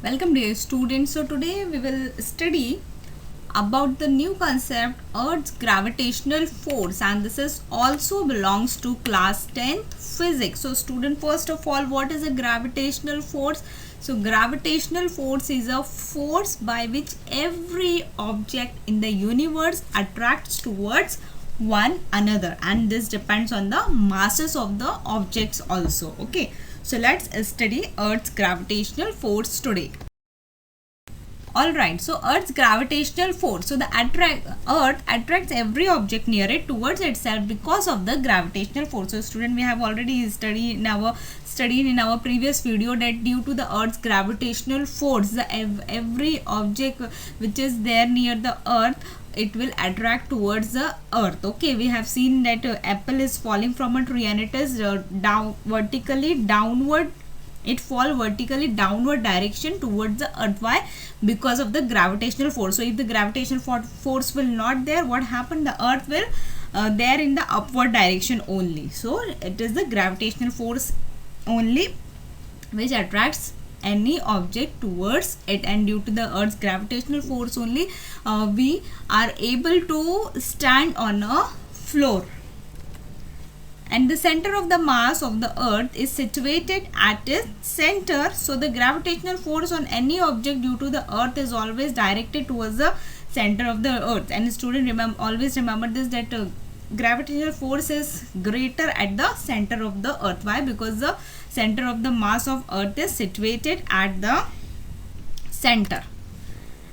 Welcome dear students. So today we will study about the new concept Earth's gravitational force, and this is also belongs to class 10th physics. So student, first of all, what is a gravitational force? So gravitational force is a force by which every object in the universe attracts towards one another, and this depends on the masses of the objects also. Okay, so let's study Earth's gravitational force today. Alright, so Earth's gravitational force. So the Earth attracts every object near it towards itself because of the gravitational force. So student, we have already studied in our previous video that due to the Earth's gravitational force, every object which is there near the Earth, it will attract towards the Earth. Okay, we have seen that apple is falling from a tree and it is vertically downward. It fall vertically downward direction towards the Earth. Why? Because of the gravitational force. So if the gravitational force will not there, what happened? The Earth will there in the upward direction only. So it is the gravitational force only which attracts any object towards it, and due to the Earth's gravitational force only we are able to stand on a floor. And the center of the mass of the Earth is situated at its center. So the gravitational force on any object due to the Earth is always directed towards the center of the Earth. And student, always remember this, that gravitational force is greater at the center of the Earth. Why? Because the center of the mass of Earth is situated at the center.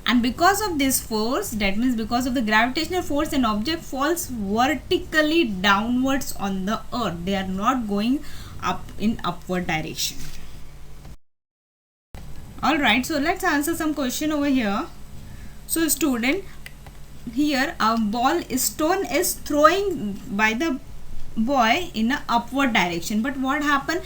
And because of this force, that means because of the gravitational force, an object falls vertically downwards on the Earth. They are not going up in upward direction. Alright, so let's answer some question over here. So student, here a stone is throwing by the boy in a upward direction, but what happened?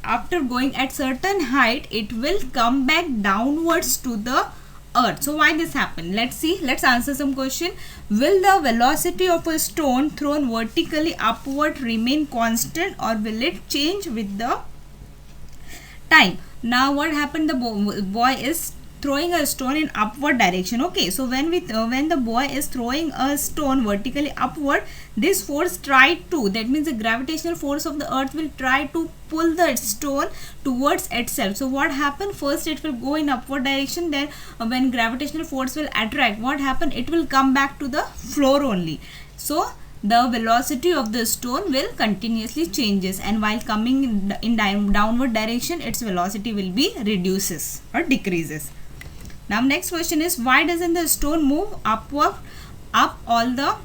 After going at certain height, it will come back downwards to the Earth. So why this happened? Let's see. Let's answer some question. Will the velocity of a stone thrown vertically upward remain constant, or will it change with the time? Now what happened? The boy is throwing a stone in upward direction. Okay, so when the boy is throwing a stone vertically upward, this force tried to, that means the gravitational force of the Earth will try to pull the stone towards itself. So what happened? First it will go in upward direction, then when gravitational force will attract, what happened? It will come back to the floor only. So the velocity of the stone will continuously changes, and while coming in downward direction, its velocity will be reduces or decreases. Now next question is, why doesn't the stone move up all the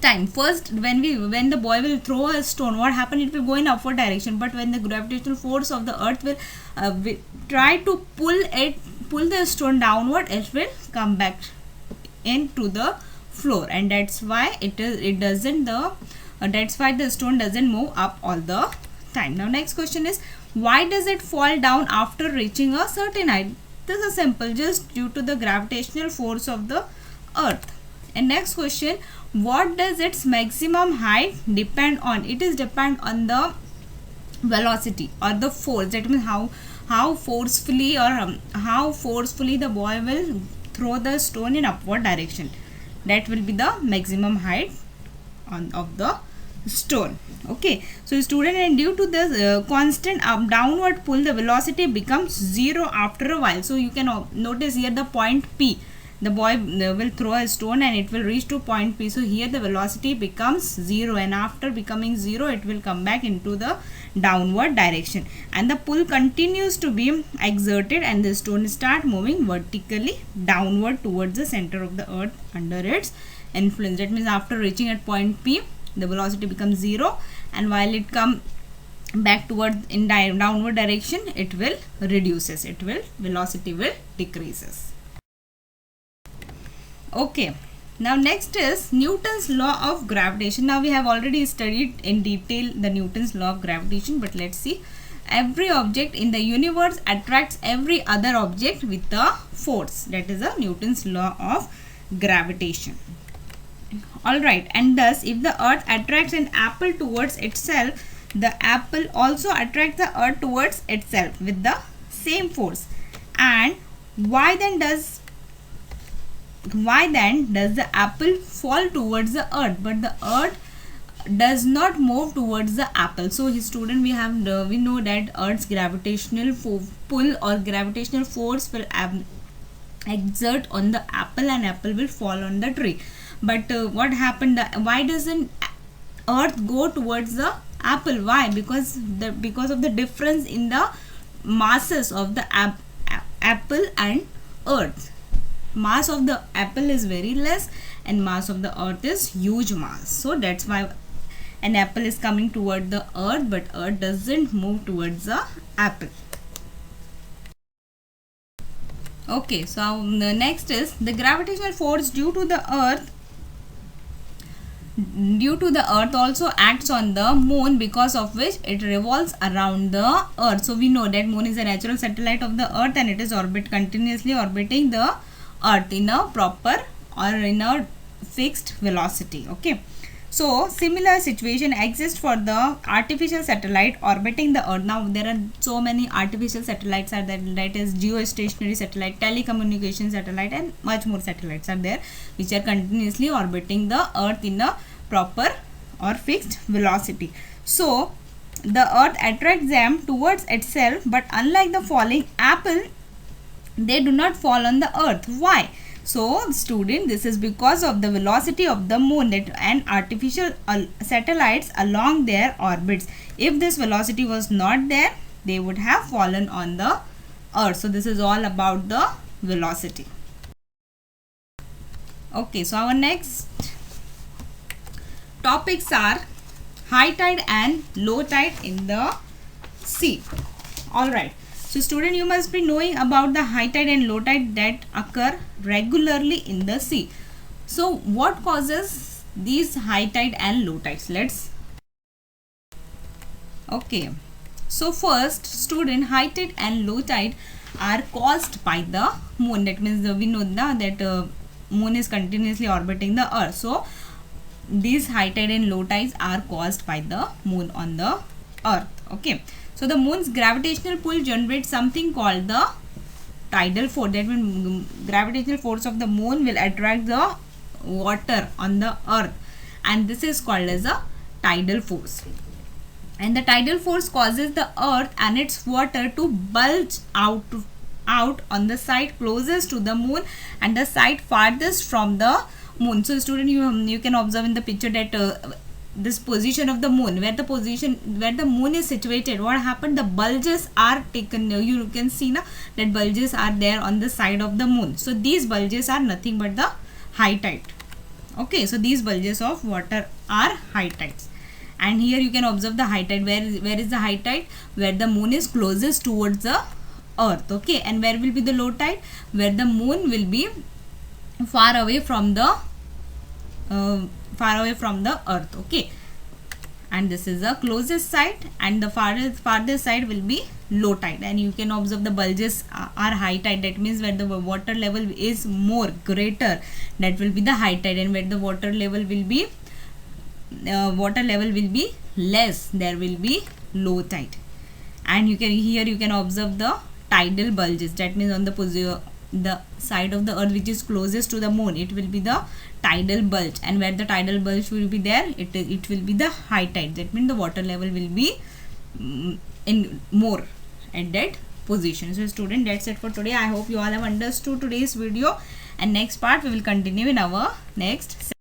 time? First, when the boy will throw a stone, what happened? It will go in upward direction, but when the gravitational force of the Earth will try to pull the stone downward, it will come back into the floor, and that's why that's why the stone doesn't move up all the time. Now next question is, why does it fall down after reaching a certain height? This is simple, just due to the gravitational force of the Earth. And next question, what does its maximum height depend on? It is depend on the velocity or the force. That means how forcefully the boy will throw the stone in upward direction. That will be the maximum height of the stone. Okay, so student, and due to the constant downward pull, the velocity becomes zero after a while. So you can notice here the point P. The boy will throw a stone and it will reach to point P. So here the velocity becomes zero, and after becoming zero, it will come back into the downward direction, and the pull continues to be exerted, and the stone start moving vertically downward towards the center of the Earth under its influence. That means after reaching at point P, the velocity becomes zero, and while it come back toward in downward direction, it will reduces. Velocity will decreases. Okay, now next is Newton's law of gravitation. Now we have already studied in detail the Newton's law of gravitation, but let's see. Every object in the universe attracts every other object with a force. That is a Newton's law of gravitation. Alright, and thus if the Earth attracts an apple towards itself, the apple also attracts the Earth towards itself with the same force. And why then does the apple fall towards the earth, but the earth does not move towards the apple? So student, we know that earth's gravitational pull or gravitational force will exert on the apple, and apple will fall on the tree. But what happened, why doesn't earth go towards the apple? Why? Because of the difference in the masses of the apple and earth. Mass of the apple is very less and mass of the earth is huge mass. So that's why an apple is coming toward the earth, but earth doesn't move towards the apple. Okay, so the next is the gravitational force due to the earth also acts on the moon, because of which it revolves around the earth. So we know that moon is a natural satellite of the earth, and it is continuously orbiting the earth in a proper or in a fixed velocity. Okay, so similar situation exists for the artificial satellite orbiting the earth. Now there are so many artificial satellites are there, that is geostationary satellite, telecommunication satellite, and much more satellites are there which are continuously orbiting the earth in a proper or fixed velocity. So the earth attracts them towards itself, but unlike the falling apple, they do not fall on the earth. Why? So student, this is because of the velocity of the moon and artificial satellites along their orbits. If this velocity was not there, they would have fallen on the earth. So this is all about the velocity. Okay, so our next topics are high tide and low tide in the sea. Alright. So student, you must be knowing about the high tide and low tide that occur regularly in the sea. So what causes these high tide and low tides? Okay. So first student, high tide and low tide are caused by the moon. That means we know that moon is continuously orbiting the earth. So these high tide and low tides are caused by the moon on the earth. Okay. So the moon's gravitational pull generates something called the tidal force. That means gravitational force of the moon will attract the water on the earth, and this is called as a tidal force. And the tidal force causes the earth and its water to bulge out on the side closest to the moon and the side farthest from the moon. So student, you can observe in the picture that this position of the moon, where the moon is situated, what happened, the bulges are taken. You can see now that bulges are there on the side of the moon. So these bulges are nothing but the high tide. Okay, so these bulges of water are high tides. And here you can observe the high tide. Where is the high tide? Where the moon is closest towards the earth. Okay, and where will be the low tide? Where the moon will be far away from the earth. Okay, and this is the closest side, and the farthest side will be low tide. And you can observe the bulges are high tide. That means where the water level is greater, that will be the high tide, and where the water level will be less, there will be low tide. And you can observe the tidal bulges. That means on the side of the earth which is closest to the moon, it will be the tidal bulge, and where the tidal bulge will be there, it will be the high tide. That means the water level will be in more at that position. So student, that's it for today. I hope you all have understood today's video, and next part we will continue in our next session.